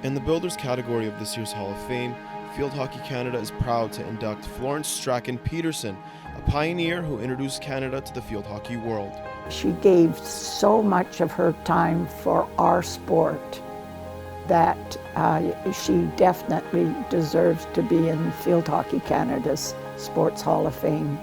In the Builders category of this year's Hall of Fame, Field Hockey Canada is proud to induct Florence Strachan Petersen, a pioneer who introduced Canada to the field hockey world. She gave so much of her time for our sport that she definitely deserves to be in Field Hockey Canada's Sports Hall of Fame.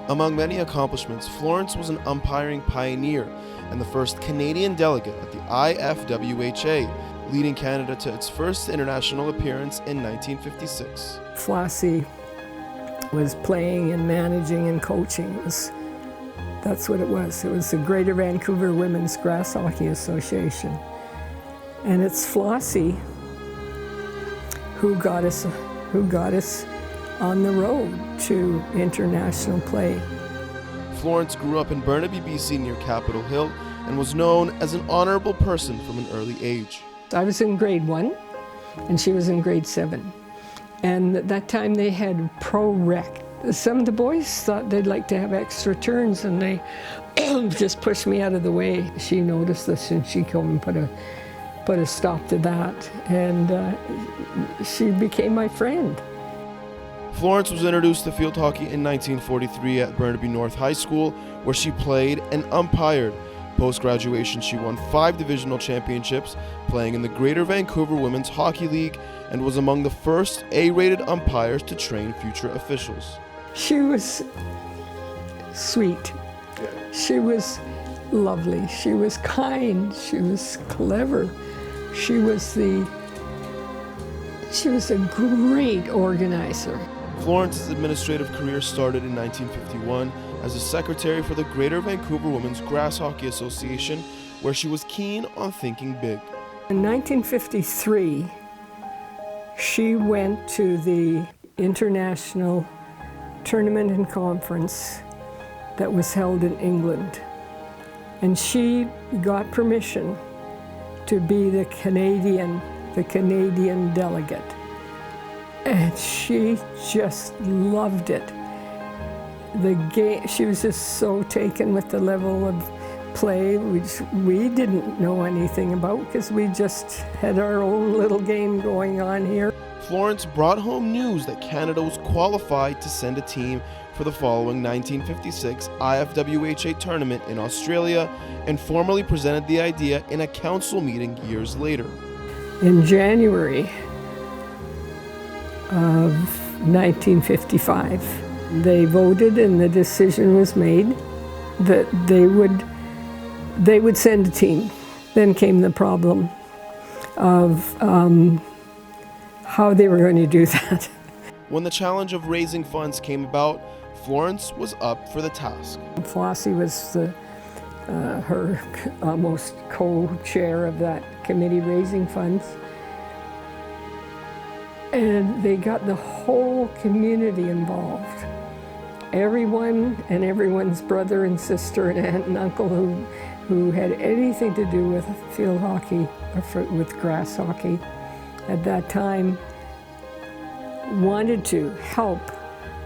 Among many accomplishments, Florence was an umpiring pioneer and the first Canadian delegate at the IFWHA, leading Canada to its first international appearance in 1956. Flossie was playing and managing and coaching. That's what it was. It was the Greater Vancouver Women's Grass Hockey Association. And it's Flossie who got us on the road to international play. Florence grew up in Burnaby, BC near Capitol Hill and was known as an honorable person from an early age. I was in grade 1 and she was in grade 7. And at that time they had pro rec. Some of the boys thought they'd like to have extra turns and they just pushed me out of the way. She noticed this and she came and put a stop to that. And she became my friend. Florence was introduced to field hockey in 1943 at Burnaby North High School, where she played and umpired. Post-graduation, she won 5 divisional championships, playing in the Greater Vancouver Women's Hockey League, and was among the first A-rated umpires to train future officials. She was sweet. She was lovely. She was kind. She was clever. She was a great organizer. Florence's administrative career started in 1951 as a secretary for the Greater Vancouver Women's Grass Hockey Association, where she was keen on thinking big. In 1953, she went to the international tournament and conference that was held in England, and she got permission to be the Canadian delegate. And she just loved it. The game, she was just so taken with the level of play, which we didn't know anything about because we just had our own little game going on here. Florence brought home news that Canada was qualified to send a team for the following 1956 IFWHA tournament in Australia and formally presented the idea in a council meeting years later. In January of 1955, they voted and the decision was made that they would send a team. Then came the problem of how they were going to do that. When the challenge of raising funds came about, Florence was up for the task. Flossie was her almost co-chair of that committee raising funds. And they got the whole community involved. Everyone and everyone's brother and sister and aunt and uncle who had anything to do with field hockey or with grass hockey at that time wanted to help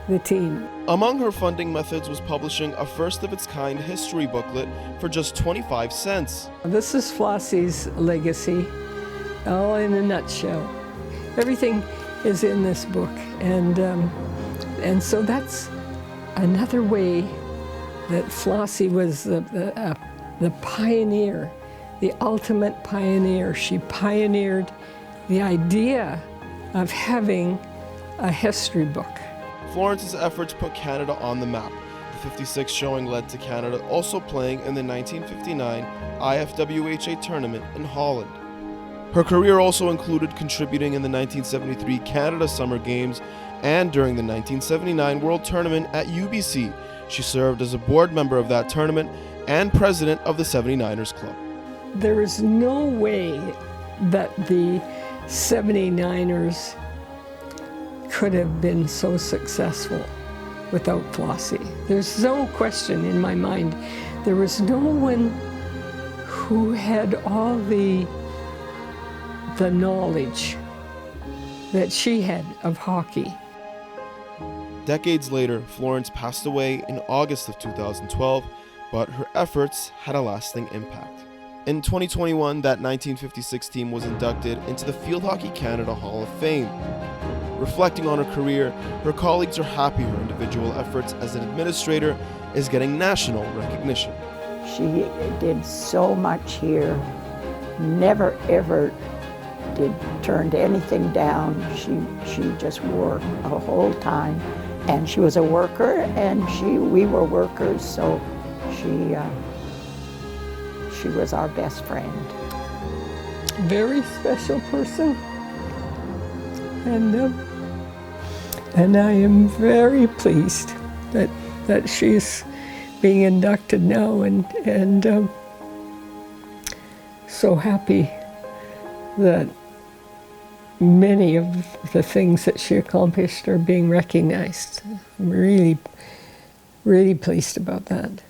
the team. Among her funding methods was publishing a first-of-its-kind history booklet for just 25 cents. This is Flossie's legacy, all in a nutshell. Everything is in this book, and so that's another way that Flossie was the pioneer, the ultimate pioneer. She pioneered the idea of having a history book. Florence's efforts put Canada on the map. The 56 showing led to Canada also playing in the 1959 IFWHA tournament in Holland. Her career also included contributing in the 1973 Canada Summer Games and during the 1979 World Tournament at UBC. She served as a board member of that tournament and president of the 79ers Club. There is no way that the 79ers could have been so successful without Flossie. There's no question in my mind. There was no one who had all the knowledge that she had of hockey. Decades later, Florence passed away in August of 2012, but her efforts had a lasting impact. In 2021, that 1956 team was inducted into the Field Hockey Canada Hall of Fame. Reflecting on her career, her colleagues are happy her individual efforts as an administrator is getting national recognition. She did so much here, never ever turned anything down. She just worked the whole time, and she was a worker, and we were workers, so she was our best friend. Very special person, and I am very pleased that she's being inducted now, and so happy that many of the things that she accomplished are being recognized. I'm really, really pleased about that.